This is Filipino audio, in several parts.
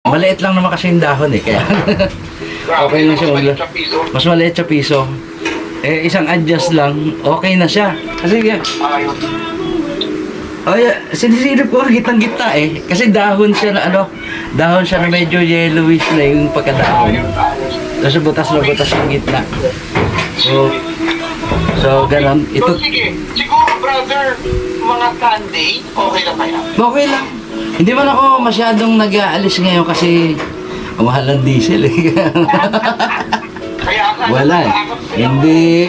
Maliit lang naman kasi yung dahon eh, kaya okay lang siya. Mas maliit sa piso. Eh, isang adjust lang, okay na siya. Kasi sinisilip ko gitang-gitna eh. Kasi dahon siya na dahon siya na medyo yellowish na yung pagkadahon. Tapos butas na butas yung gitna. So ganon. Ito. So, sige, siguro brother, mga Sunday, okay na kaya? Okay lang. Hindi man ako masyadong nag-aalis ngayon kasi ang mahal ng diesel eh. Kaya Wala eh. Hindi,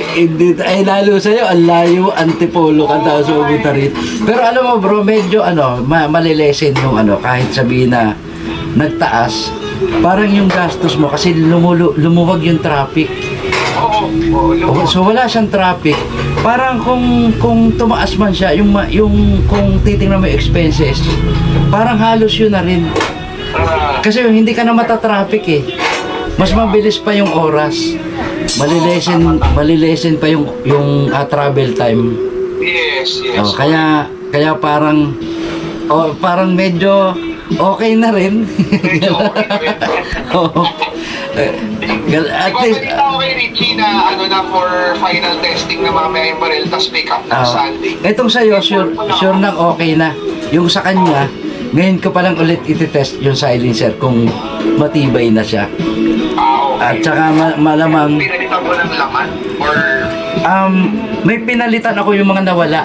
ay lalo sa'yo, ang layo, antipolo ka tapos pupunta rito. Pero alam mo bro, medyo malilesen yung kahit sabihin na nagtaas, parang yung gastos mo kasi lumuwag yung traffic. Oo, So wala siyang traffic. Parang kung tumaas man siya, yung kung titingnan mo yung expenses, parang halos yun na rin. Kasi hindi ka na matatraffic eh. Mas mabilis pa yung oras. Malilesen pa yung travel time. yes. Kaya parang medyo okay na rin. Medyo okay na rin. Oo. At least Ipabalita ko kay Richie na na for final testing na mamaya yung barrel, tas pick up ng Sunday. Itong sa'yo, sure nang okay na. Yung sa kanya, ngayon ko palang ulit iti-test yung silencer kung matibay na siya. Okay. At saka malamang Pinalitan mo ng laman? Or... may pinalitan ako yung mga nawala.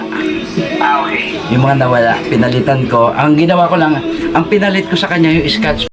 okay. Yung mga nawala, pinalitan ko. Ang ginawa ko lang, ang pinalit ko sa kanya yung scotch